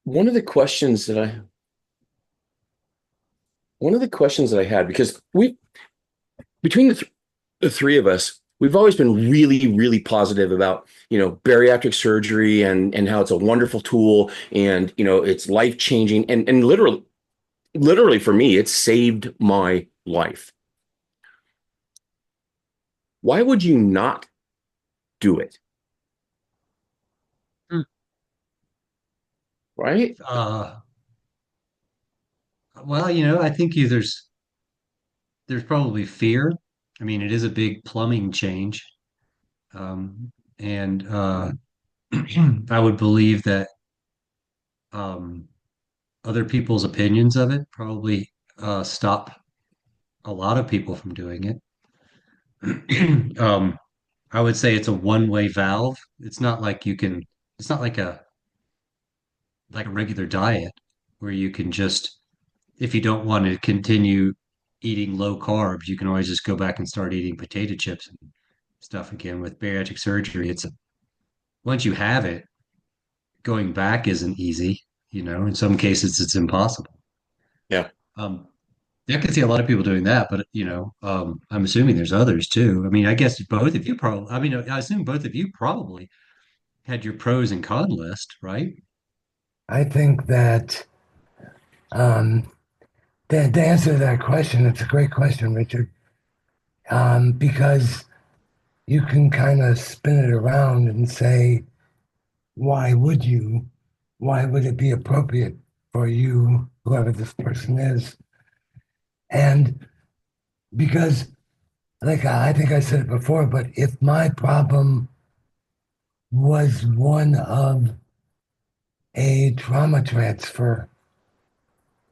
one of the questions that I one of the questions that I had, because we between the three of us, we've always been really, really positive about, bariatric surgery and how it's a wonderful tool and, it's life changing. And literally for me, it saved my life. Why would you not do it? Hmm. Right? Uh, well, I think there's probably fear. I mean, it is a big plumbing change, and I would believe that um, other people's opinions of it probably stop a lot of people from doing it. Um, I would say it's a one-way valve. It's not like you can. It's not like a regular diet where you can just, if you don't want to continue eating low carbs, you can always just go back and start eating potato chips and stuff again. With bariatric surgery, once you have it, going back isn't easy. In some cases, it's impossible. Yeah. Um, I can see a lot of people doing that, but I'm assuming there's others too. I mean, I guess both of you probably. I mean, I assume both of you probably had your pros and con list, right? I think that um, to answer that question, it's a great question, Richard, because you can kind of spin it around and say, why would you? Why would it be appropriate for you, whoever this person is? And because, like I think I said it before, but if my problem was one of a trauma transfer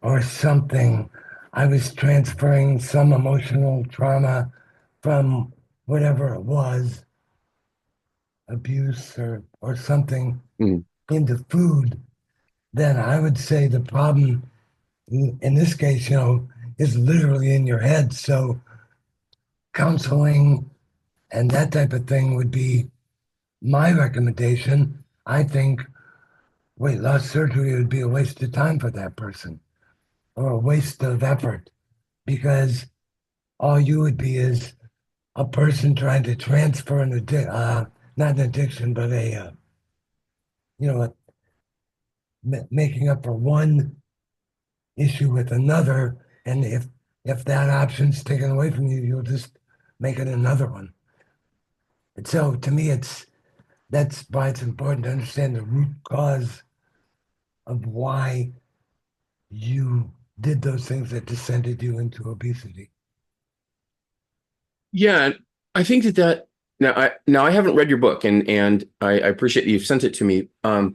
or something, I was transferring some emotional trauma from whatever it was, abuse or something, Mm. into food, then I would say the problem in this case, is literally in your head. So counseling and that type of thing would be my recommendation. I think weight loss surgery would be a waste of time for that person or a waste of effort because all you would be is a person trying to transfer not an addiction, but you know, a, making up for one issue with another. And if that option's taken away from you, you'll just make it another one. And so to me, that's why it's important to understand the root cause of why you did those things that descended you into obesity. Yeah. I think that now I haven't read your book and I appreciate you've sent it to me. I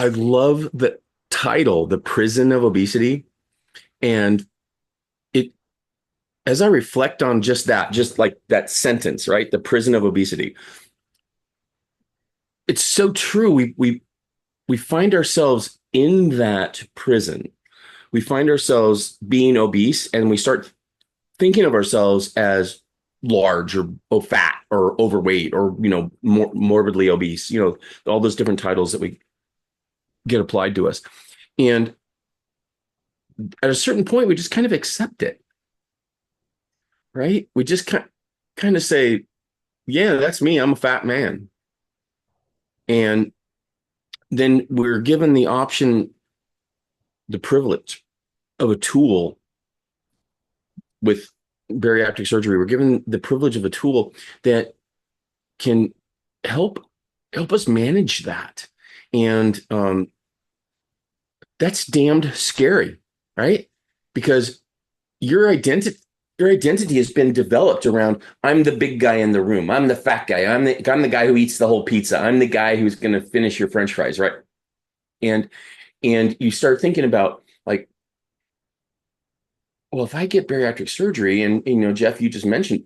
love the title, The Prison of Obesity. And it as I reflect on just like that sentence, right? The prison of obesity. It's so true. We find ourselves in that prison. We find ourselves being obese, and we start thinking of ourselves as large or fat or overweight or morbidly obese. All those different titles that we get applied to us. And at a certain point, we just kind of accept it, right? We just kind of say, "Yeah, that's me. I'm a fat man." And then we're given the option, the privilege of a tool with bariatric surgery. We're given the privilege of a tool that can help us manage that. And that's damned scary, right? Because your identity your identity has been developed around, I'm the big guy in the room. I'm the fat guy. I'm the guy who eats the whole pizza. I'm the guy who's going to finish your french fries, right? And you start thinking about, like, well, if I get bariatric surgery, and Jeff, you just mentioned,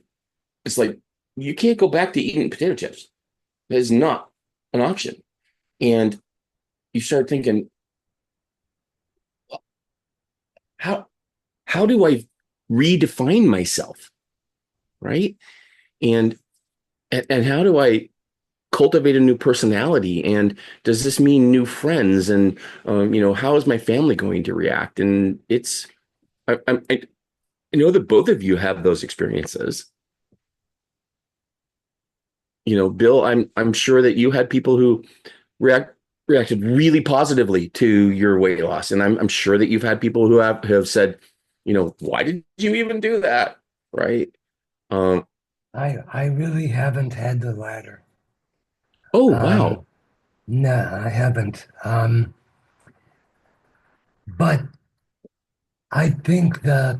it's like you can't go back to eating potato chips. That is not an option. And you start thinking, how do I redefine myself, right? And how do I cultivate a new personality? And does this mean new friends? And how is my family going to react? And I know that both of you have those experiences. Bill, I'm sure that you had people who react reacted really positively to your weight loss, and I'm sure that you've had people who have said, why did you even do that? Right? Um, I really haven't had the latter. oh wow. Um, no, I haven't. But I think that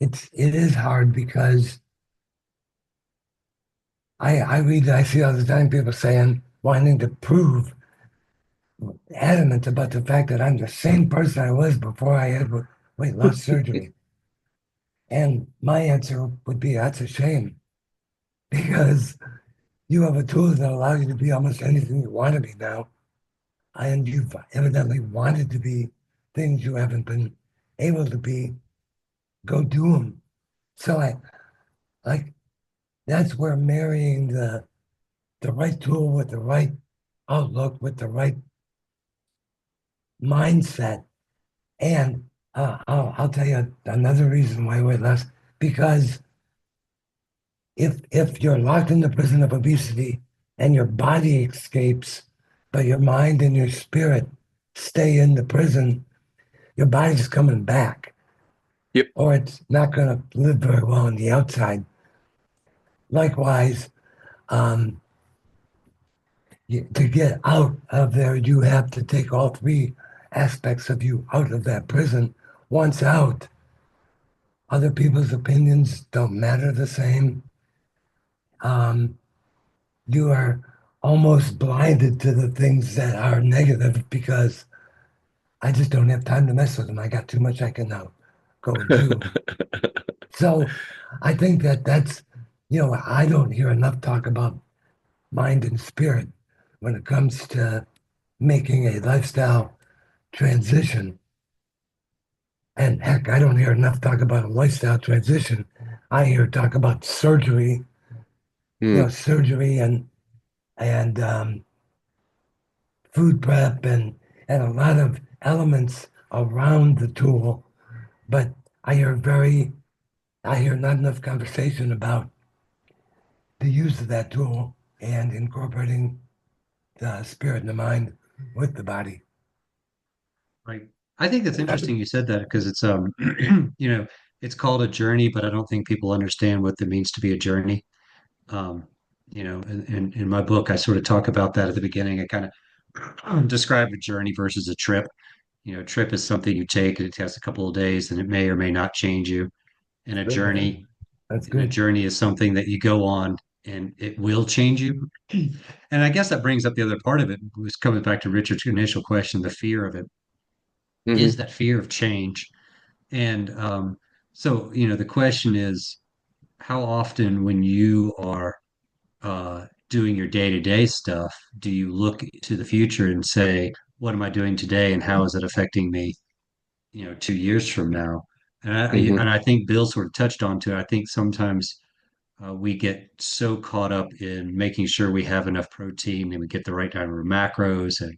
it is hard because I see all the time people saying wanting to prove adamant about the fact that I'm the same person I was before I had weight loss surgery. And my answer would be that's a shame because you have a tool that allows you to be almost anything you want to be now. And you've evidently wanted to be things you haven't been able to be. Go do them. So I like that's where marrying the right tool with the right outlook, with the right mindset. And I'll tell you another reason why weight loss, because if you're locked in the prison of obesity and your body escapes, but your mind and your spirit stay in the prison, your body's coming back, Yep. or it's not going to live very well on the outside. Likewise, um, to get out of there, you have to take all three aspects of you out of that prison. Once out, other people's opinions don't matter the same. Um, you are almost blinded to the things that are negative because I just don't have time to mess with them. I got too much I can now go and do. So I think I don't hear enough talk about mind and spirit when it comes to making a lifestyle transition. And heck, I don't hear enough talk about a lifestyle transition. I hear talk about surgery, Hmm. surgery and food prep and a lot of elements around the tool. But I hear I hear not enough conversation about the use of that tool and incorporating the spirit and the mind with the body. Right. I think that's interesting you said that because it's you know, it's called a journey, but I don't think people understand what it means to be a journey. Um, in my book, I sort of talk about that at the beginning. I kind of describe a journey versus a trip. A trip is something you take and it takes a couple of days and it may or may not change you. And a Good, man. journey, That's and a good. journey is something that you go on and it will change you. And I guess that brings up the other part of it, was coming back to Richard's initial question, the fear of it is Hmm. that fear of change. And so, the question is, how often when you are doing your day-to-day stuff, do you look to the future and say, what am I doing today and how is it affecting me, 2 years from now? And Hmm. I think Bill sort of touched on to it. I think sometimes we get so caught up in making sure we have enough protein and we get the right number of macros and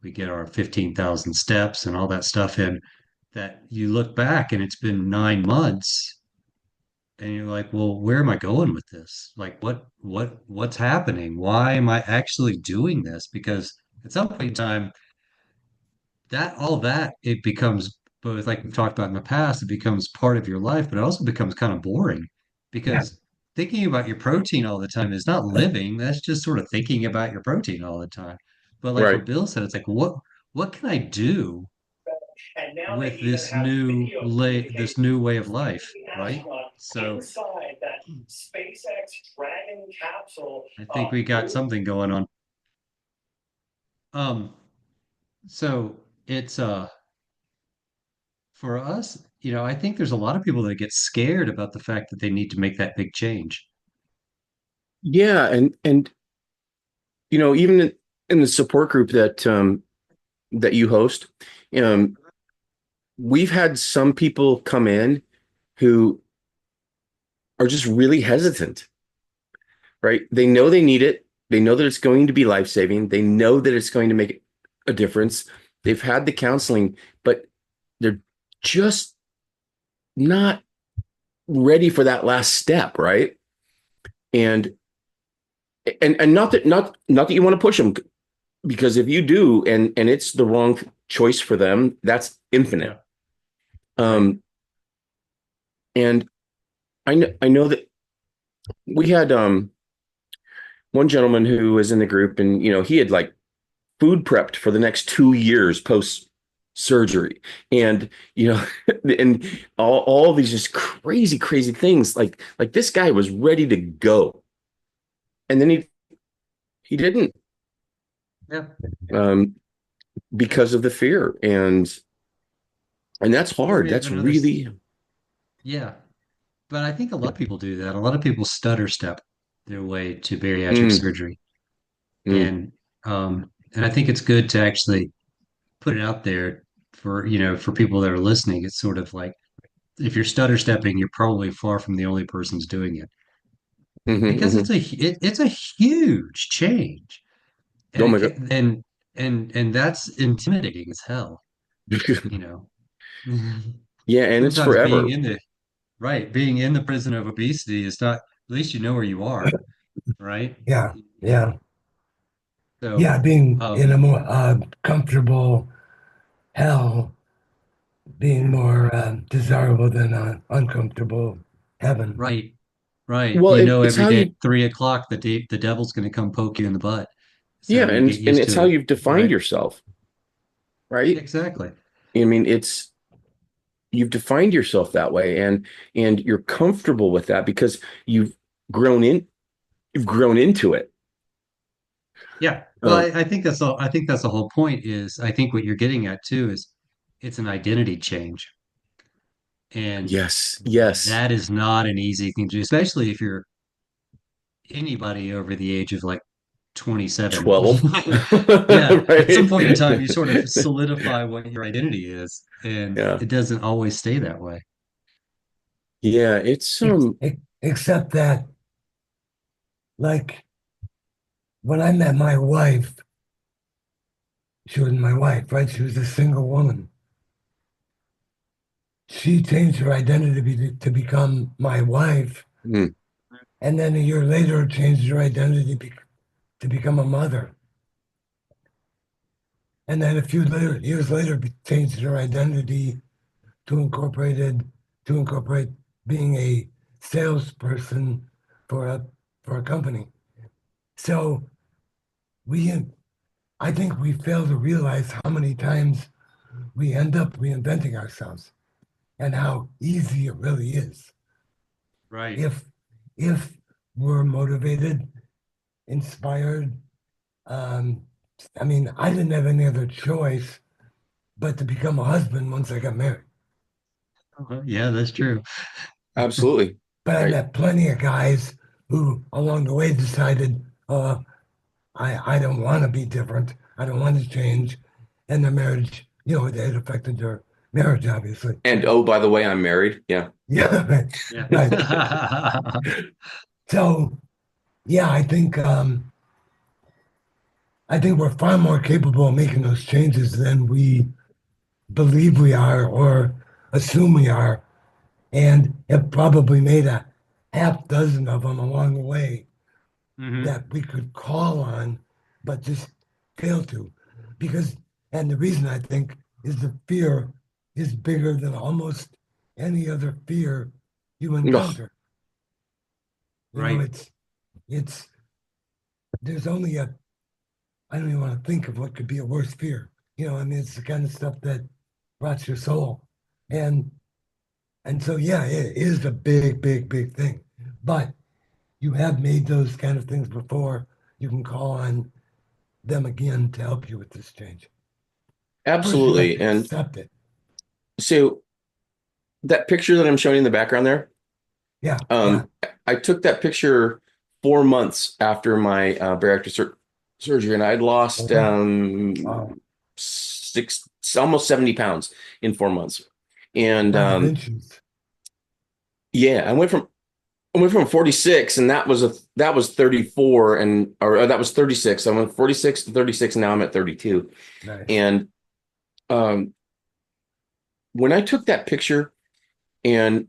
we get our 15,000 steps and all that stuff in, that you look back and it's been 9 months and you're like, well, where am I going with this? Like, what's happening? Why am I actually doing this? Because at some point in time, that all that it becomes both, like we've talked about in the past, it becomes part of your life, but it also becomes kind of boring Yeah, because thinking about your protein all the time is not living. That's just sort of thinking about your protein all the time. But like Right. what Bill said, it's like, what can I do And now they with even have video this communication new way of between life, the right? astronaut So inside that SpaceX Dragon capsule. I think we got something going on. Um, so it's for us, I think there's a lot of people that get scared about the fact that they need to make that big change. Yeah, and even in the support group that you host, um, we've had some people come in who are just really hesitant. right? They know they need it. They know that it's going to be life-saving. They know that it's going to make a difference. They've had the counseling, but they're just not ready for that last step, right? And not that you want to push them, because if you do and it's the wrong choice for them, that's infinite. Um, and I know that we had one gentleman who was in the group, and he had like food prepped for the next 2 years post surgery, and and all these just crazy things. Like this guy was ready to go, and then he didn't, Yeah. um, because of the fear, and that's Or hard. we have That's another, really. yeah. But I think a lot of people do that. A lot of people stutter step their way to bariatric Mm, surgery. mm, And I think it's good to actually put it out there for, for people that are listening. It's sort of like if you're stutter stepping, you're probably far from the only person's doing it because mhm. it's a huge change. And Oh it my god. can, and that's intimidating as hell, you know. Yeah, and it's Sometimes forever. being in the prison of obesity is not, at least you know where you are, right? Yeah, yeah, So, yeah. Being in a um, more comfortable hell, being more desirable than uncomfortable heaven. right, right. Well, You know, it's every how day at you. 3 o'clock, the devil's going to come poke you in the butt. Yeah, So you and get and used it's to how it, you've defined right? yourself, right? Exactly. I mean, it's you've defined yourself that way, and you're comfortable with that because grown in you've grown into it. Yeah. Well, Um, I think that's all. I think that's the whole point is I think what you're getting at too is it's an identity change. And yes, that is not an easy thing to do, especially if you're anybody over the age of like 27. 12. Yeah, at some Right? point in time, you sort of solidify what your identity is, and Yeah, it doesn't always stay that way. yeah, it's Except that, like, when I met my wife, she wasn't my wife, right? She was a single woman. She changed her identity to become my wife, mm, and then a year later changed her identity to become a mother. And then a few years later changed her identity to incorporate being a salesperson for a for a company. So we I think we fail to realize how many times we end up reinventing ourselves and how easy it really is Right. if if we're motivated, inspired. Um, I mean, I didn't have any other choice but to become a husband once I got married. Yeah, that's true. absolutely But I right. met plenty of guys who, along the way, decided, I don't want to be different. I don't want to change. And their marriage, it affected their marriage, obviously. And oh, by the way, I'm married. Yeah, Yeah, right. Yeah. Right. So, yeah, I think we're far more capable of making those changes than we believe we are or assume we are, and have probably made a half dozen of them along the way Hmm. that we could call on, but just fail to. Because, and the reason I think is the fear is bigger than almost any other fear you Ugh, encounter. You know, Right. it's, there's only I don't even want to think of what could be a worse fear. I mean, it's the kind of stuff that rots your soul. And, and so, yeah, it is a big thing. But you have made those kind of things before. You can call on them again to help you with this change. First, you have absolutely. to And accept it. so that picture that I'm showing in the background there, Yeah, yeah. um, I took that picture 4 months after my bariatric surgery, and I'd lost Oh, wow. six, almost 70 pounds in 4 months. And 5 inches. yeah, I went from I went from 46, and that was 34, or that was 36. I went 46 to 36, and now I'm at 32. Nice. And um, when I took that picture, and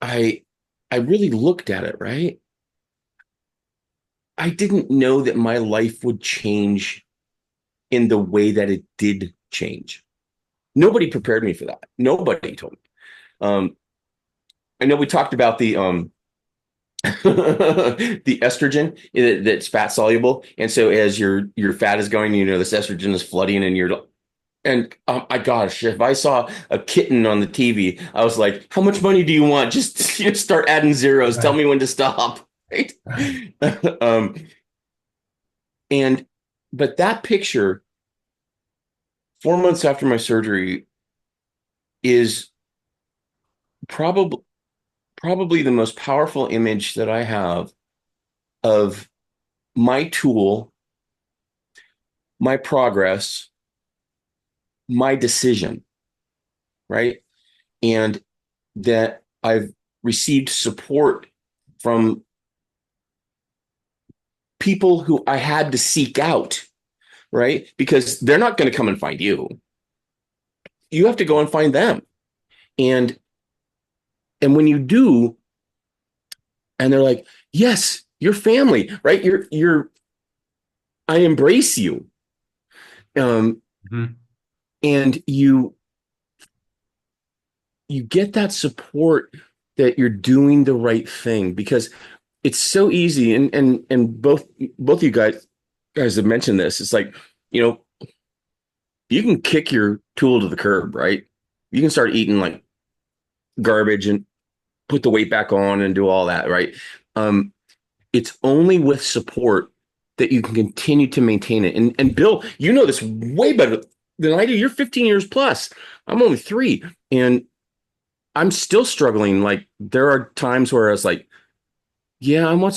I I really looked at it, right? I didn't know that my life would change in the way that it did change. Nobody prepared me for that. Nobody told me. I know we talked about the the estrogen that's fat soluble, and so as your fat is going, this estrogen is flooding, and my gosh, if I saw a kitten on the TV, I was like, how much money do you want? Just start adding zeros. Tell Right. me when to stop. Right. Right. um, and but that picture 4 months after my surgery is probably probably the most powerful image that I have of my tool, my progress, my decision, right? And that I've received support from people who I had to seek out, right? Because they're not going to come and find you. You have to go and find them. And when you do, and they're like, yes, your family, right? I embrace you. Mhm. And you get that support that you're doing the right thing, because it's so easy, and both you guys have mentioned this. It's like, you know, you can kick your tool to the curb, right? You can start eating like garbage and put the weight back on and do all that, right? Um, it's only with support that you can continue to maintain it. And Bill, you know this way better than I do. You're 15 years plus. I'm only 3, and I'm still struggling. Like, there are times where I was like, yeah, I want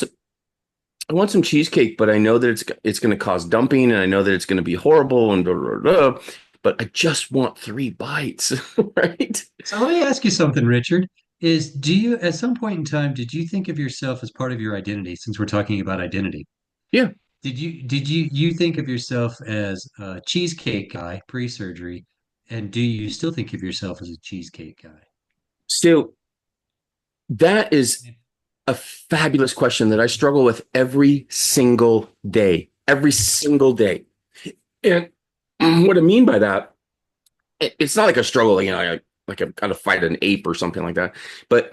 some cheesecake, but I know that it's going to cause dumping, and I know that it's going to be horrible, and blah, blah, blah, but I just want 3 bites, right? So let me ask you something, Richard. Do you, at some point in time, did you think of yourself as part of your identity, since we're talking about identity? Yeah. Did you think of yourself as a cheesecake guy pre-surgery? And do you still think of yourself as a cheesecake guy? So that is a fabulous question that I struggle with every single day, every single day. And what I mean by that, it's not like a struggle, like I've got to fight an ape or something like that. But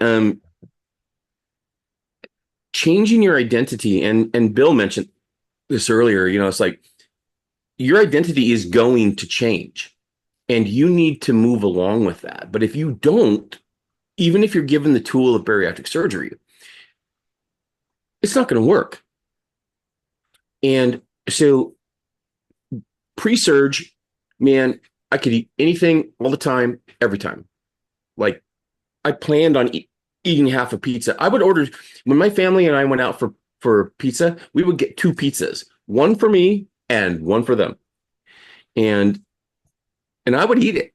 changing your identity, and Bill mentioned this earlier, it's like your identity is going to change, and you need to move along with that. But if you don't, even if you're given the tool of bariatric surgery, it's not going to work. And so pre-surge, man, I could eat anything all the time, every time. Like, I planned on eating half a pizza. I would order, when my family and I went out for pizza, we would get 2 pizzas, one for me and one for them. And I would eat it.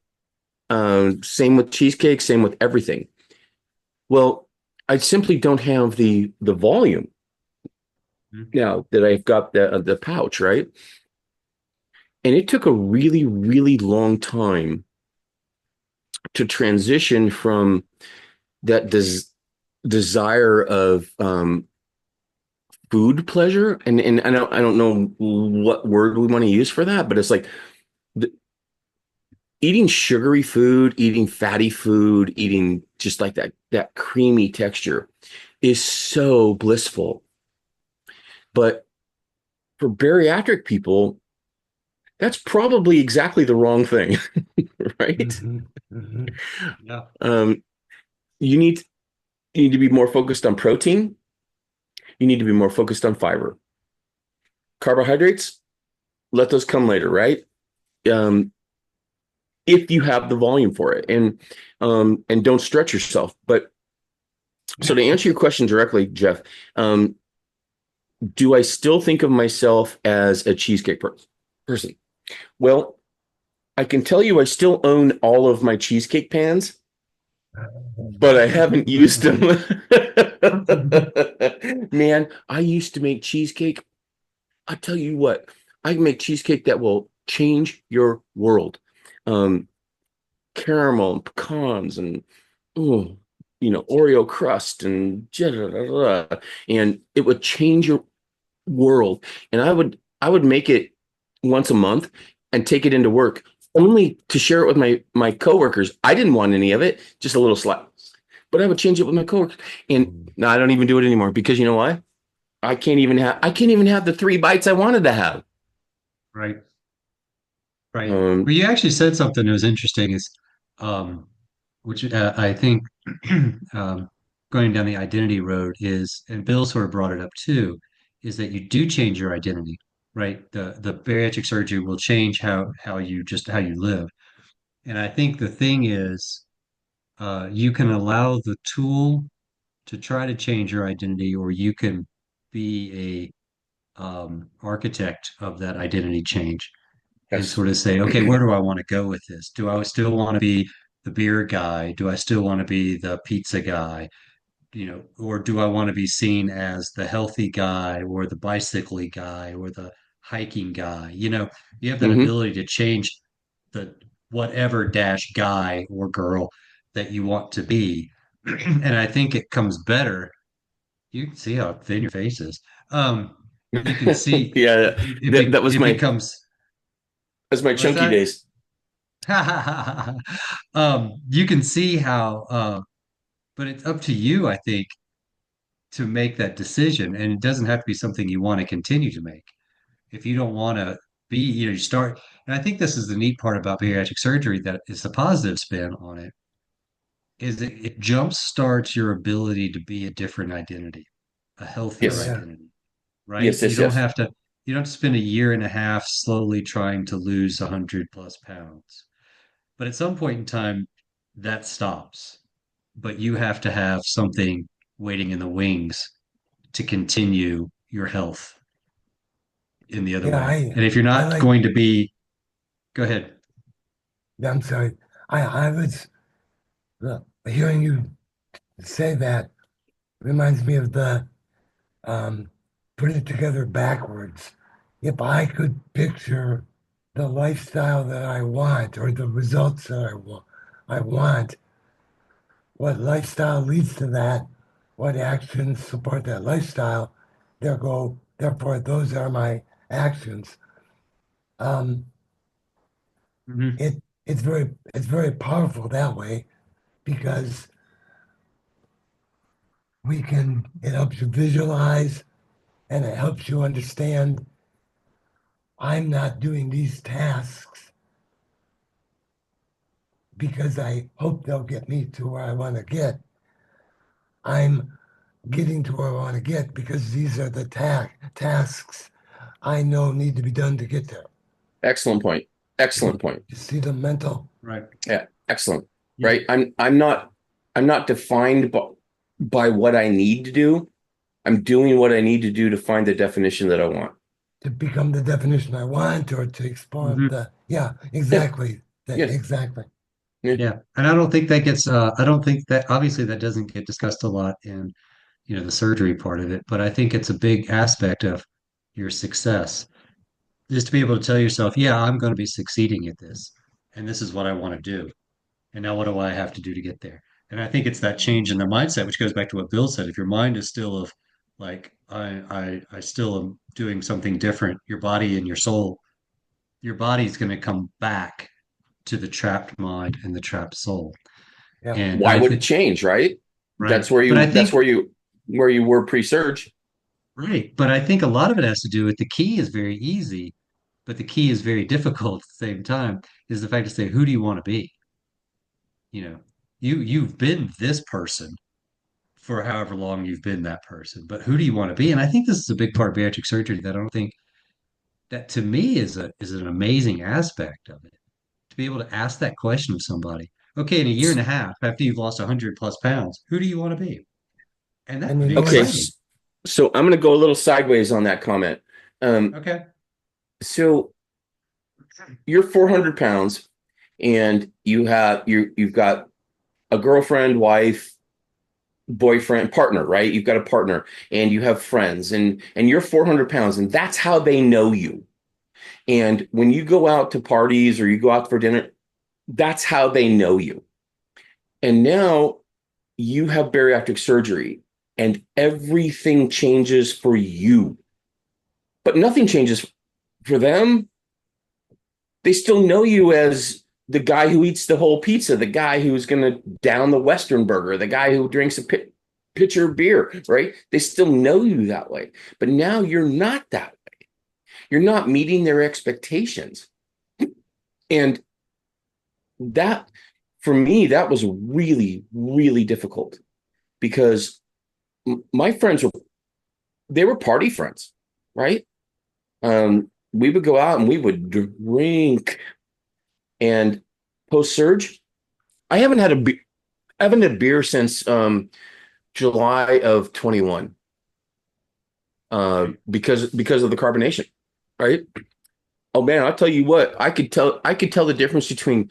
Same with cheesecake, same with everything. Well, I simply don't have the volume now that I've got the pouch, right? And it took a really, really long time to transition from that desire of food pleasure, and I don't know what word we want to use for that, but it's like the, eating sugary food, eating fatty food, eating just like that creamy texture is so blissful. But for bariatric people, that's probably exactly the wrong thing, right? Mm-hmm. Mm-hmm. Yeah. You need to be more focused on protein. You need to be more focused on fiber. Carbohydrates, let those come later, right? Um, if you have the volume for it, and don't stretch yourself. But so, to answer your question directly, Jeff, do I still think of myself as a cheesecake person? Well, I can tell you I still own all of my cheesecake pans, but I haven't used them. Man, I used to make cheesecake. I tell you what, I can make cheesecake that will change your world. Um, Caramel and pecans and oh, Oreo crust and and it would change your world. And I would make it once a month and take it into work only to share it with my coworkers. I didn't want any of it, just a little slap. But I would change it with my coworkers. And now I don't even do it anymore because you know why? I can't even have the 3 bites I wanted to have. Right. Right. Um, Well, you actually said something that was interesting is, um, which I think um, going down the identity road is, and Bill sort of brought it up too, is that you do change your identity, right? The bariatric surgery will change how you live. And I think the thing is, you can allow the tool to try to change your identity, or you can be a architect of that identity change and yes. sort of say, okay, where do I want to go with this? Do I still want to be the beer guy? Do I still want to be the pizza guy? Or do I want to be seen as the healthy guy or the bicycly guy or the hiking guy? You have that Hmm. ability to change the whatever dash guy or girl that you want to be. And I think it comes better. You can see how thin your face is. You can see Yeah, that was it my becomes, what's chunky that? days. You can see how, but it's up to you, I think, to make that decision. And it doesn't have to be something you want to continue to make. If you don't want to be, you start. And I think this is the neat part about bariatric surgery that is the positive spin on it, is it jump starts your ability to be a different identity, a Oh healthier Yes, yeah. identity, right? yes, You yes, don't yes. have to, you don't have to spend a year and a half slowly trying to lose 100+ pounds. But at some point in time, that stops. But you have to have something waiting in the wings to continue your health in the other Yeah, way. I And if you're I not like going to be, go ahead. I'm sorry. I was hearing you say that reminds me of the um put it together backwards. If I could picture the lifestyle that I want or the results that I want, what lifestyle leads to that, what actions support that lifestyle, therefore those are my actions. Um, Mhm. it's very powerful that way because it helps you visualize and it helps you understand I'm not doing these tasks because I hope they'll get me to where I want to get. I'm getting to where I want to get because these are the tasks I know need to be done to get there. Excellent point. Excellent point. You see the mental? Right. Yeah, excellent. Yeah. Right. I'm not defined by what I need to do. I'm doing what I need to do to find the definition that I want. To become the definition I want or to explore Mhm. yeah, Yeah, exactly. yeah, Exactly. yeah. Yeah. And I don't think that gets, I don't think that, obviously, that doesn't get discussed a lot in, the surgery part of it, but I think it's a big aspect of your success, just to be able to tell yourself, yeah, I'm going to be succeeding at this, and this is what I want to do. And now what do I have to do to get there? And I think it's that change in the mindset, which goes back to what Bill said. If your mind is still of like, I still am doing something different, your body and your body's going to come back to the trapped mind and the trapped soul. Yeah. And Why I would it think, change, right? right. But I That's think, where you were pre-surge. right. But I think a lot of it has to do with the key is very easy, but the key is very difficult at the same time, is the fact to say, who do you want to be? You know, you've been this person for however long you've been that person. But who do you want to be? And I think this is a big part of bariatric surgery that I don't think that to me is an amazing aspect of it. To be able to ask that question of somebody. Okay, in a year and a half, after you've lost 100+ pounds, who do you want to be? And that's And you pretty know Okay, exciting. what's so I'm going to go a little sideways on that comment. Um, Okay. so you're 400 pounds, and you've got a girlfriend, wife, boyfriend, partner, right? You've got a partner and you have friends and you're 400 pounds and that's how they know you. And when you go out to parties or you go out for dinner, that's how they know you. And now you have bariatric surgery and everything changes for you, but nothing changes for them. They still know you as the guy who eats the whole pizza, the guy who's going to down the Western burger, the guy who drinks a pitcher of beer, right? They still know you that way. But now you're not that way. You're not meeting their expectations. And that, for me, that was really, really difficult because my friends they were party friends, right? We would go out and we would drink. And post surge, I haven't had I haven't had beer since July of 21, because of the carbonation, right? Oh man, I'll tell you what, I could tell the difference between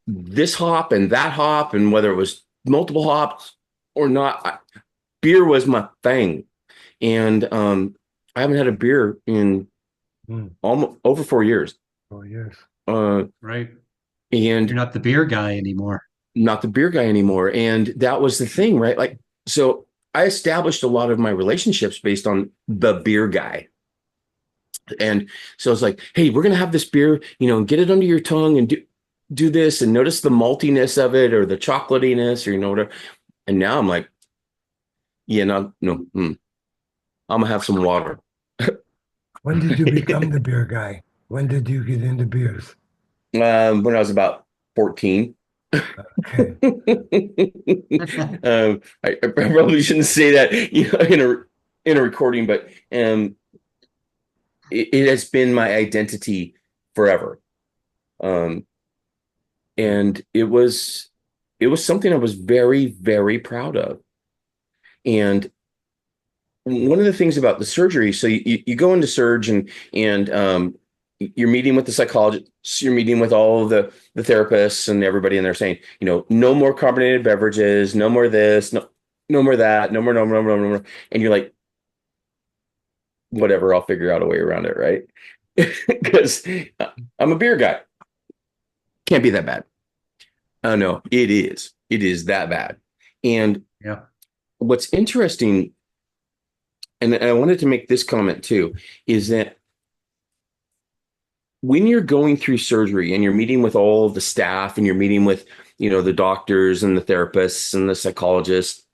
this hop and that hop and whether it was multiple hops or not. Beer was my thing, and I haven't had a beer in almost over 4 years. 4 years. Right. And You're not the beer guy anymore. not the beer guy anymore. And that was the thing, right? Like, so I established a lot of my relationships based on the beer guy. And so it's like, hey, we're going to have this beer, get it under your tongue and do this and notice the maltiness of it or the chocolatiness or, whatever. And now I'm like, yeah, no, I'm going to have some water. When did you become the beer guy? When did you get into beers? When I was about 14. Okay. I probably shouldn't say that, in a recording, but it has been my identity forever. And it was something I was very, very proud of. And one of the things about the surgery, so you go into surge and you're meeting with the psychologists, you're meeting with all of the therapists and everybody, and they're saying, no more carbonated beverages, no more this, no more that, no more, no more, no more, no more. And you're like, whatever, I'll figure out a way around it, right? Because I'm a beer guy. Can't be that bad. Oh no, it is. It is that bad. And Yeah. what's interesting, and I wanted to make this comment too, is that when you're going through surgery and you're meeting with all the staff and you're meeting with, the doctors and the therapists and the psychologists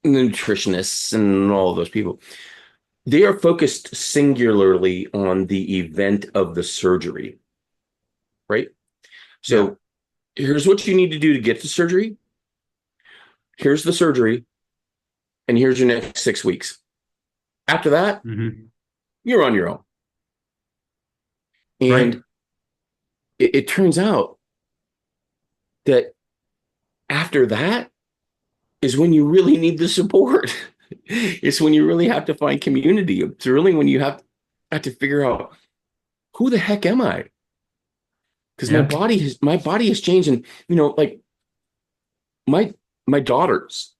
and the nutritionists and all of those people, they are focused singularly on the event of the surgery, right? So here's what you need to do to get to surgery. Here's the surgery. And here's your next 6 weeks. After that, you're on your own. And Right. it turns out that after that is when you really need the support. It's when you really have to find community. It's really when you have to figure out, who the heck am I? Because my body has changed. And, like my daughters,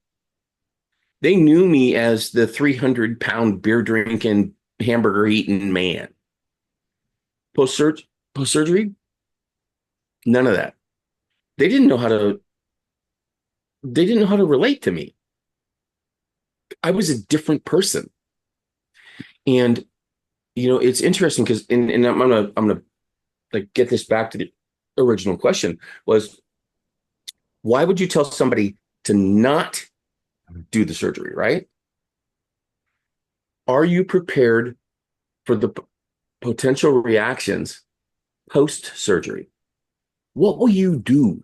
they knew me as the 300-pound beer drinking, hamburger eating man. Post surgery, none of that. They didn't know how to relate to me. I was a different person. And it's interesting because and I'm gonna like get this back to the original question, was why would you tell somebody to not do the surgery, right? Are you prepared for the potential reactions post surgery? What will you do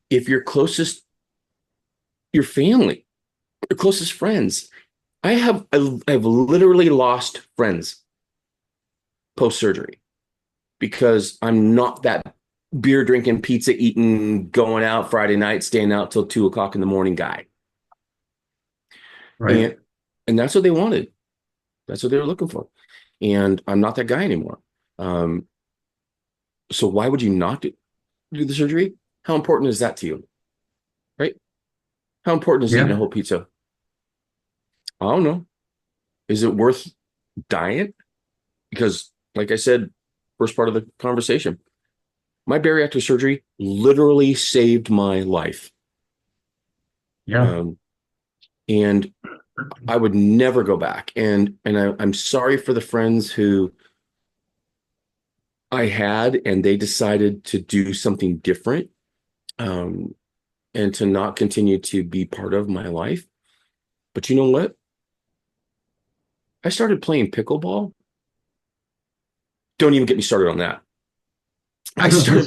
if your family, your closest friends? I've literally lost friends post surgery because I'm not that beer drinking, pizza eating, going out Friday night, staying out till 2 o'clock in the morning guy. Right. And that's what they wanted. That's what they were looking for. And I'm not that guy anymore. So why would you not do the surgery? How important is that to you? How important is eating a Yeah. whole pizza? I don't know. Is it worth dying? Because, like I said, first part of the conversation, my bariatric surgery literally saved my life. Yeah. Um, and I would never go back. I'm sorry for the friends who I had, and they decided to do something different, um, and to not continue to be part of my life. But you know what? I started playing pickleball. Don't even get me started on that. I started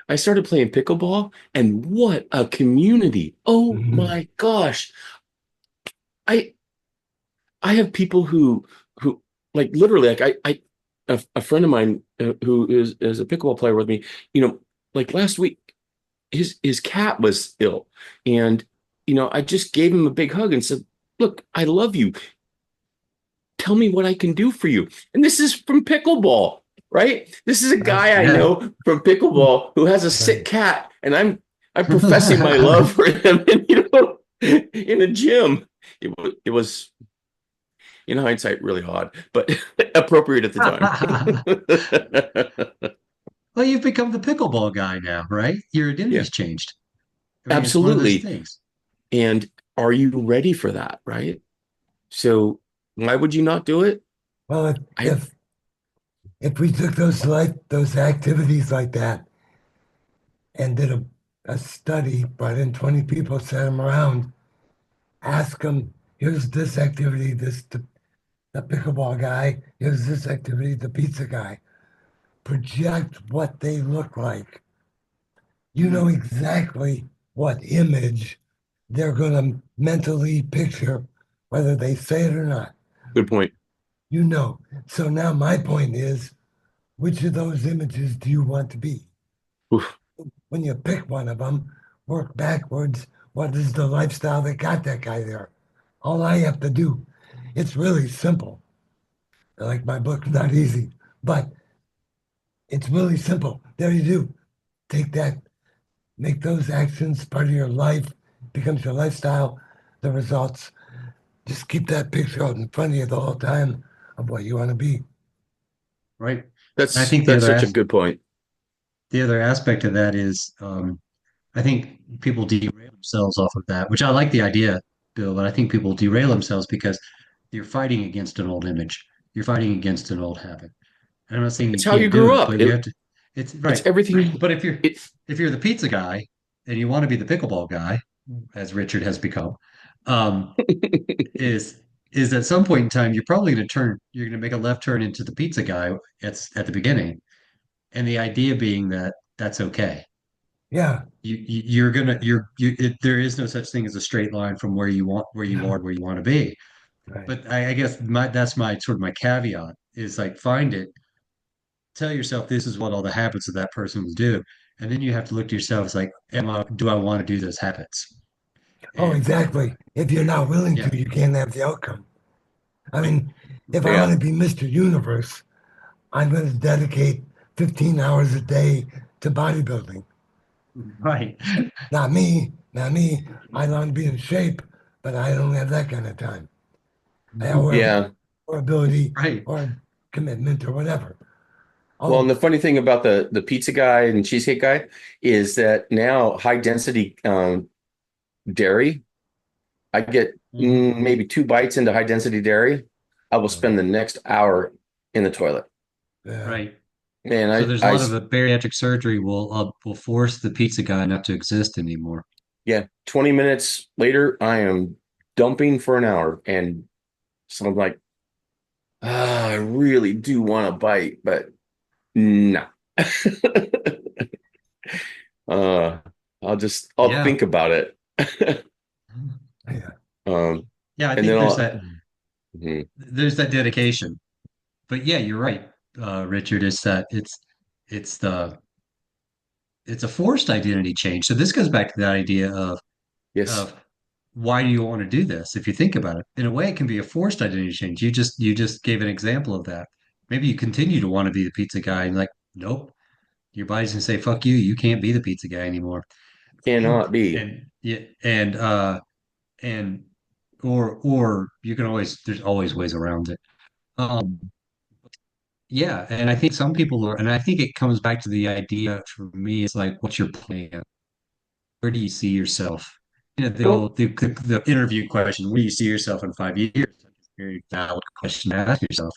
I started playing pickleball, and what a community. Oh Mhm. my gosh. I I have people who like literally like a friend of mine who is a pickleball player with me, like last week his cat was ill, and I just gave him a big hug and said, "Look, I love you. Tell me what I can do for you." And this is from pickleball, right? This is a That's guy I Yeah. know from pickleball who has a sick right. cat, and I'm professing my love for him, and in a gym. It was in hindsight really odd, but appropriate at the time. Well, you've become the pickleball guy now, right? Your Yeah, identity's changed. I mean, it's one of those absolutely. things. And are you ready for that, right? So why would you not do it? Well, I if we took those activities like that and did a study, brought in 20 people, sat them around, ask them, here's this activity, the pickleball guy, here's this activity, the pizza guy. Project what they look like. You know exactly what image they're going to mentally picture, whether they say it or not. Good point. You know. So now my point is, which of those images do you want to be? Oof. When you pick one of them, work backwards. What is the lifestyle that got that guy there? All I have to do, it's really simple. Like my book, not easy, but it's really simple. There you do. Take that, make those actions part of your life, becomes your lifestyle. The results, just keep that picture out in front of you the whole time of what you want to be. Right. And I That's think that's such a good point. the other aspect of that is I think people derail themselves off of that, which I like the idea, Bill, but I think people derail themselves because you're fighting against an old image. You're fighting against an old habit. And I'm not saying you It's how you can't do grew it, up. but you have to it's It's right. everything. But It if you're the pizza guy and you want to be the pickleball guy, as Richard has become, um, is is at some point in time you're probably going to you're going to make a left turn into the pizza guy at the beginning, and the idea being that that's okay. Yeah, You're gonna there is no such thing as a straight line from where you yeah, are where you want to be. right. But I guess that's my sort of my caveat is like find it, tell yourself this is what all the habits of that person will do, and then you have to look to yourself as like, do I want to do those habits? Oh, And exactly. If you're not willing yeah, to, you can't have the outcome. I right, mean, if I want yeah. to be Mr. Universe, I'm going to dedicate 15 hours a day to bodybuilding. right, Not me, not me. I want to be in shape, but I don't have that kind of time Yeah. or ability right. or commitment or whatever. Well, and Oh, the funny thing about the pizza guy and cheesecake guy is that now high density dairy, I get Mhm. maybe 2 bites into high density dairy. I will spend the next hour in the toilet. yeah. Right. Man, So there's a lot of bariatric surgery will force the pizza guy not to exist anymore. yeah, 20 minutes later, I am dumping for an hour. And so I'm like, I really do want to bite, but no. uh, I'll Yeah. think about it. Yeah. Um, Yeah, I and then think mhm. there's that dedication. But yeah, you're right, Richard, is that it's the it's a forced identity change. So this goes back to that idea Yes, of why do you want to do this? If you think about it, in a way, it can be a forced identity change. You just gave an example of that. Maybe you continue to want to be the pizza guy and like, nope, your body's gonna say, fuck you, you can't be the pizza guy anymore. cannot be. And yeah, and or you can always there's always ways around it. Um, yeah, and I think some people are, and I think it comes back to the idea for me, it's like, what's your plan? Where do you see yourself? The Well, old the interview question, where do you see yourself in 5 years? That's a very valid question to ask yourself.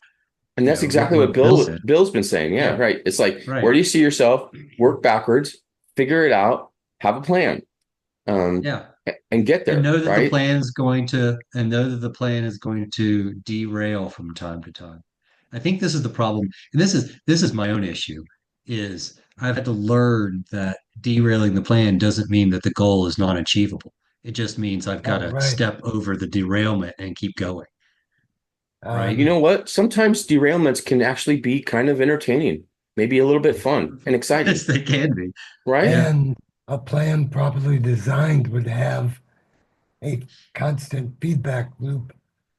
and that's exactly what What Bill said. Bill's been saying. Yeah, Yeah, right. It's like, where right. do you see yourself? Work backwards, figure it out, have a plan, um, Yeah. and get And there. Right. know that the plan is going to derail from time to time. I think this is the problem, and this is my own issue, is I've had to learn that derailing the plan doesn't mean that the goal is not achievable. It just means I've got Oh, to right. step over the derailment and keep going, You right? Um, know what? Sometimes derailments can actually be kind of entertaining, maybe a little bit fun and exciting. Yes, they can be. Right. Yeah. and a plan properly designed would have a constant feedback loop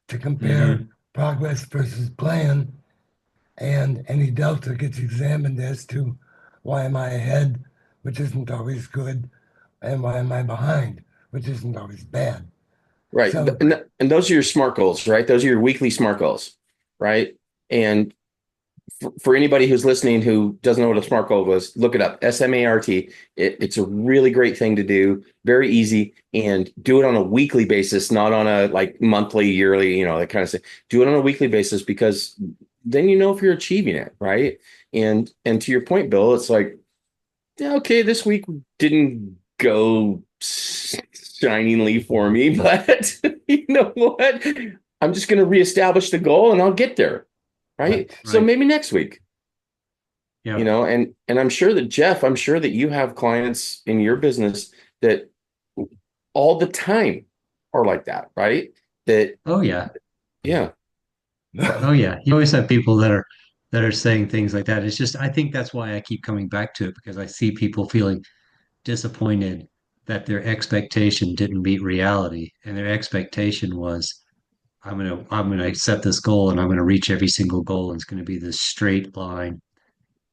to compare Hmm. progress versus plan, and any delta gets examined as to why am I ahead, which isn't always good, and why am I behind, which isn't always bad. Right. So, And those are your SMART goals, right? Those are your weekly SMART goals, right? And for anybody who's listening who doesn't know what a SMART goal was, look it up. SMART. It's a really great thing to do. Very easy, and do it on a weekly basis, not on a like monthly, yearly, that kind of thing. Do it on a weekly basis because then you know if you're achieving it, right? And to your point, Bill, it's like, yeah, okay, this week didn't go shiningly for me, but you know what? I'm just going to reestablish the goal and I'll get there, right? right. So Right. maybe next week, Yeah. and I'm sure that Jeff, I'm sure that you have clients in your business that all the time are like that, right? That, Oh yeah. yeah, Oh yeah. You always have people that are saying things like that. It's just I think that's why I keep coming back to it because I see people feeling disappointed that their expectation didn't meet reality, and their expectation was I'm gonna set this goal and I'm gonna reach every single goal and it's gonna be this straight line,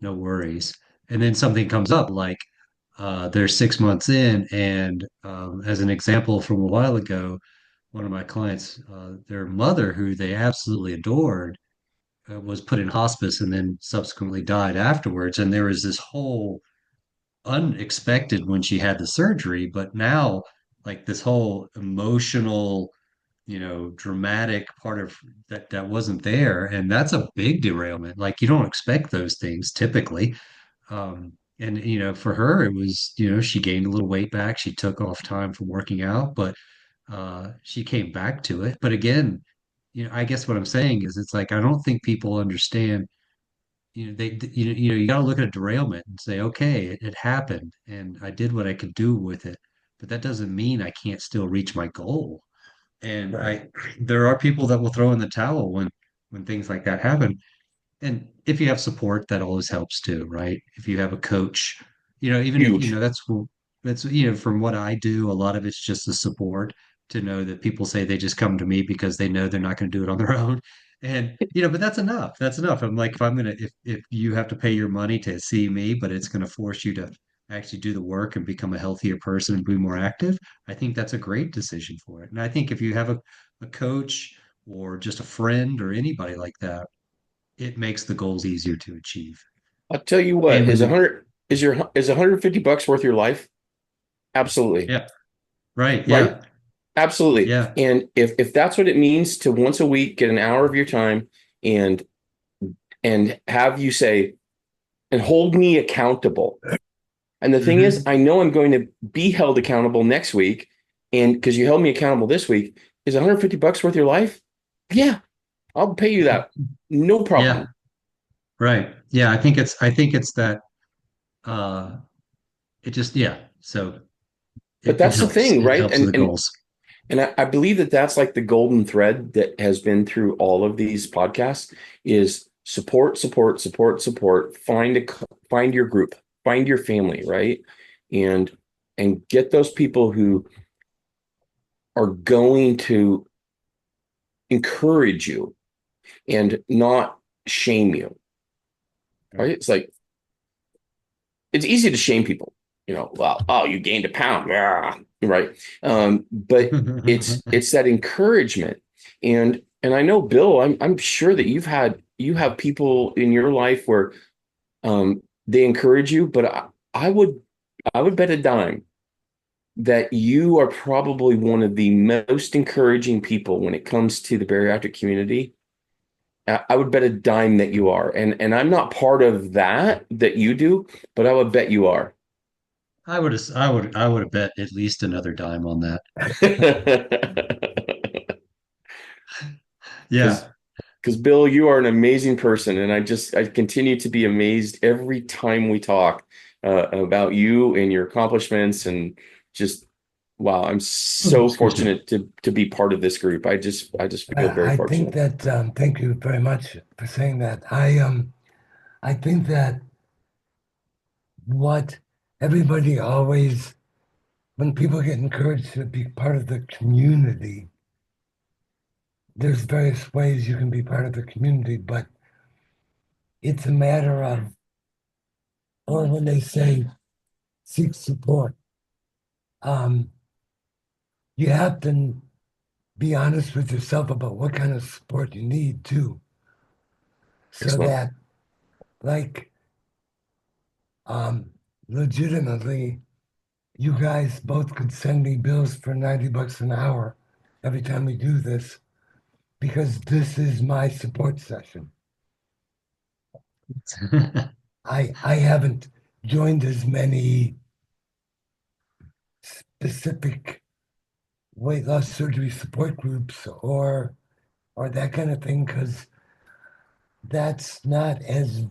no worries. And then something comes up like they're 6 months in, and as an example from a while ago, one of my clients, their mother, who they absolutely adored, was put in hospice and then subsequently died afterwards. And there was this whole unexpected when she had the surgery, but now like this whole emotional, dramatic part of that wasn't there, and that's a big derailment. Like you don't expect those things typically. And for her, it was, she gained a little weight back. She took off time from working out, but she came back to it. But again, I guess what I'm saying is it's like I don't think people understand you got to look at a derailment and say, okay, it happened and I did what I could do with it, but that doesn't mean I can't still reach my goal. And Right. there are people that will throw in the towel when things like that happen. And if you have support, that always helps too, right? If you have a coach, even if, huge. that's, from what I do, a lot of it's just the support to know that people say they just come to me because they know they're not going to do it on their own. And, but that's enough. That's enough. I'm like, if you have to pay your money to see me, but it's going to force you to actually do the work and become a healthier person and be more active, I think that's a great decision for it. And I think if you have a coach or just a friend or anybody like that, it makes the goals easier to achieve. I'll tell you And what, when the is $150 worth your life? Absolutely. Yeah, right, Right? yeah, Absolutely. yeah, And if that's what it means to once a week get an hour of your time and have you say and hold me accountable. And the thing is, hmm, I know I'm going to be held accountable next week. And because you held me accountable this week, is $150 worth your life? Yeah, I'll pay you that. No yeah, problem. right, yeah. I think it's that. Uh, it just yeah. So But it that's the helps. thing, It right? helps with the goals. And I believe that that's like the golden thread that has been through all of these podcasts is support, support, support, support. Find your group, find your family, right? And get those people who are going to encourage you and not shame you, right? It's like it's easy to shame people, well, oh, you gained a pound. Yeah, right. But it's that encouragement. And I know, Bill, I'm sure that you have people in your life where they encourage you, but I would bet a dime that you are probably one of the most encouraging people when it comes to the bariatric community. I would bet a dime that you are. And I'm not part of that you do, but I would bet you are. I would have bet at least another dime on that. Because Yeah. Bill, you are an amazing person, and I continue to be amazed every time we talk about you and your accomplishments, and just wow, I'm Oh, so excuse me. fortunate to be part of this group. I just feel very I think fortunate. that thank you very much for saying that. I think that what everybody always when people get encouraged to be part of the community, there's various ways you can be part of the community, but it's a matter of, or when they say seek support, um, you have to be honest with yourself about what kind of support you need too, so Excellent. that like um, legitimately you guys both could send me bills for $90 an hour every time we do this because this is my support session. I haven't joined as many specific weight loss surgery support groups or that kind of thing because that's not as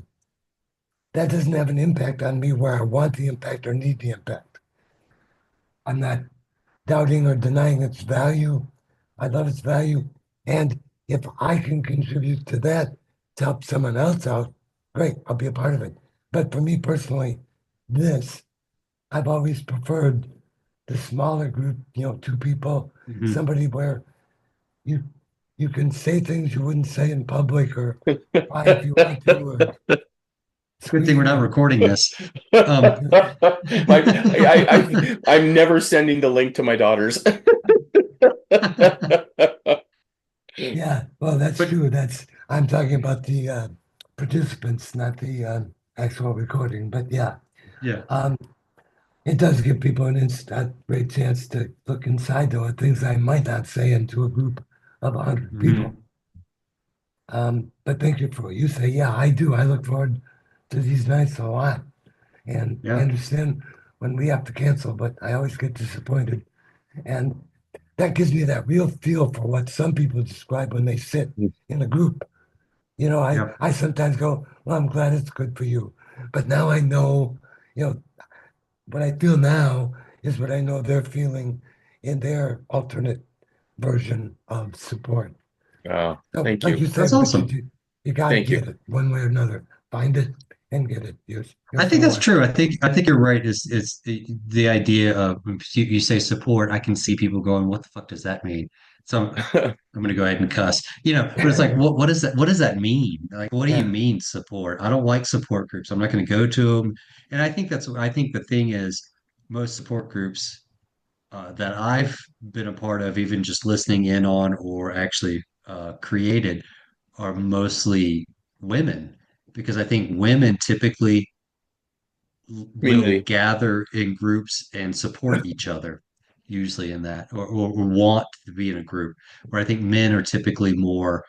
that doesn't have an impact on me where I want the impact or need the impact. I'm not doubting or denying its value. I love its value. And if I can contribute to that to help someone else out, great, I'll be a part of it. But for me personally, this, I've always preferred the smaller group, two people, Mhm. somebody where you you can say things you wouldn't say in public or cry if you want to or Good thing we're scream not or recording this. Um, I'm never sending the link to my daughters. yeah, well, that's but true. That's I'm talking about the participants, not the actual recording. But yeah, yeah. um, it does give people a great chance to look inside though at things I might not say into a group of 100 people. Mhm. But thank you for what you say. Yeah, I do. I look forward to these nights a lot, and I Yeah. understand when we have to cancel, but I always get disappointed, and that gives me that real feel for what some people describe when they sit in a group. Yeah. I sometimes go, well, I'm glad it's good for you. But now I know, what I feel now is what I know they're feeling in their alternate version of support. Oh, So, thank like you. you That's said, Richard, awesome. you got to Thank you. get it one way or another. Find it and get it. You'll I think feel that's lucky. true. I think you're right. Is the idea of when you say support, I can see people going, "What the fuck does that mean?" So I'm going to go ahead and cuss, But it's like, what does that? What does that mean? Like, what do you Yeah. mean support? I don't like support groups. I'm not going to go to them. And I think the thing is, most support groups that I've been a part of, even just listening in on or actually created, are mostly women because I think women typically will Community. gather in groups and support each other, usually in that, or want to be in a group. Where I think men are typically more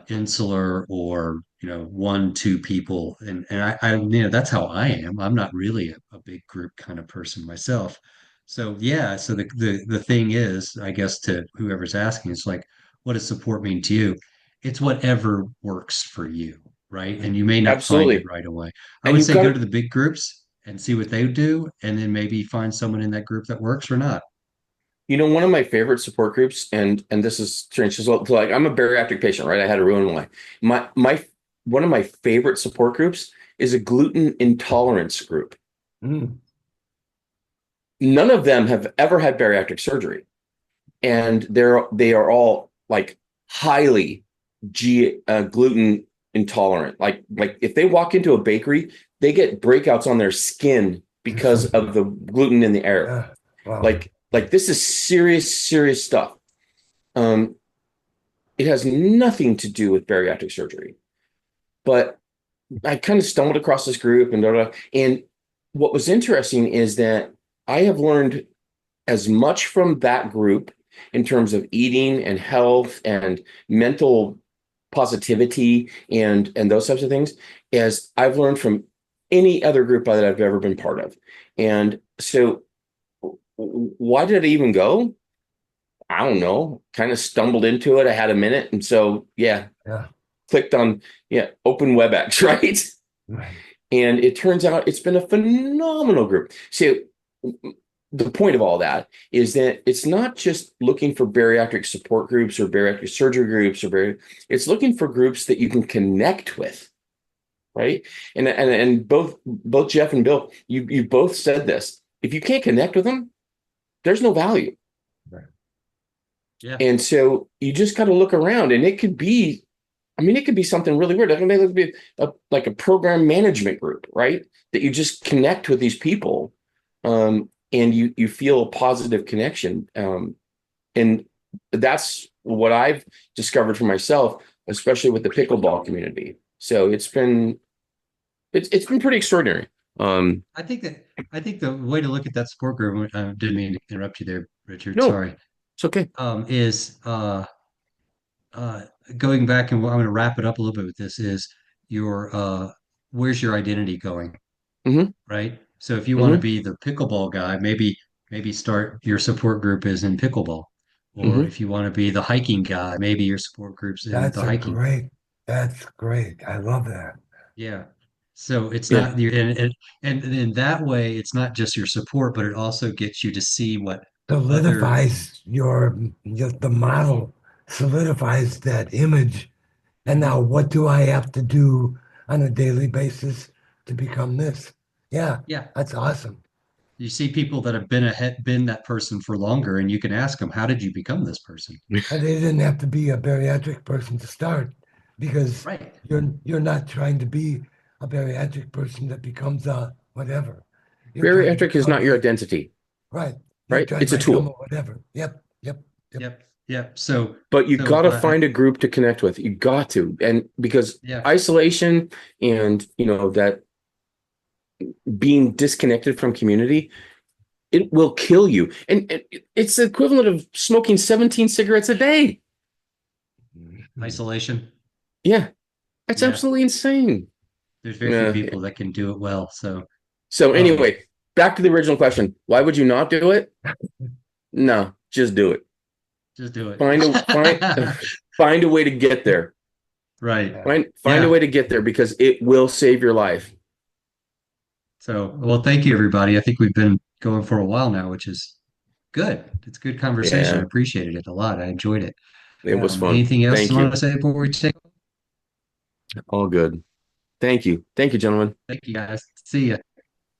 insular or one, two people, and that's how I am. I'm not really a big group kind of person myself. So yeah, so the thing is, I guess to whoever's asking, it's like, what does support mean to you? It's whatever works for you, right? And you may not find it Absolutely. right away. I And would you've say got go to, to the big groups and see what they do, and then maybe find someone in that group that works or not. one of my favorite support groups, and this is strange as well. So, like, I'm a bariatric patient, right? I had a ruined life. My one of my favorite support groups is a gluten intolerance group. Mm. None of them have ever had bariatric surgery, and they are all like highly gluten intolerant. Like if they walk into a bakery, they get breakouts on their skin because of the gluten in the air. Yeah. Well, Like this is serious stuff. Um, it has nothing to do with bariatric surgery, but I kind of stumbled across this group and what was interesting is that I have learned as much from that group in terms of eating and health and mental positivity and those types of things as I've learned from any other group that I've ever been part of. And so why did I even go? I don't know. Kind of stumbled into it. I had a minute. And so, yeah, yeah. clicked on, open WebEx, right? Right. And it turns out it's been a phenomenal group. So the point of all that is that it's not just looking for bariatric support groups or bariatric surgery groups it's looking for groups that you can connect with, right? And both Jeff and Bill, you both said this. If you can't connect with them, there's no value. Right. Yeah. And so you just got to look around, and it could be, it could be something really weird. It could be like a program management group, right? That you just connect with these people, and you feel a positive connection. And that's what I've discovered for myself, especially with the pickleball community. So it's been pretty extraordinary. I think the way to look at that support group, didn't mean to interrupt you there, Richard. No, Sorry. it's okay. Is uh going back, and I'm going to wrap it up a little bit with this, is your where's your identity going, Hmm. right? So if you want to Hmm. be the pickleball guy, maybe start your support group is in pickleball. Or Hmm. if you want to be the hiking guy, maybe your support group's in That's the a hiking. great. That's great. I love that. Yeah. So it's Yeah. not your and in that way, it's not just your support, but it also gets you to see what other. Solidifies the model, solidifies that image. And Mhm. now, what do I have to do on a daily basis to become this? Yeah, Yeah. that's awesome. You see people that have been that person for longer, and you can ask them, how did you become this person? And they didn't have to be a bariatric person to start, because Right. you're not trying to be a bariatric person that becomes a whatever. You're trying to Bariatric is become not your a identity, right. You're right? trying It's to a become a tool. whatever. Yep, yep, yep. Yep. Yep. So But you so got to find a group to connect with. You got to. And because yeah. isolation and, that being disconnected from community, it will kill you. And it's the equivalent of smoking 17 cigarettes a day. Mhm. Isolation. Yeah, that's Yeah. absolutely insane. There's very few Yeah. people that can do it well. So So um anyway, back to the original question. Why would you not do it? No, just do it. just do it. Find a way to get there. Right. Yeah. Find a Yeah. way to get there because it will save your life. So well, thank you everybody. I think we've been going for a while now, which is good. It's good conversation. I Yeah, appreciated it a lot. I enjoyed it. it was Yeah. fun. Anything else you Thank want you. to say before we take? All good. Thank you. Thank you, gentlemen. Thank you guys. See ya.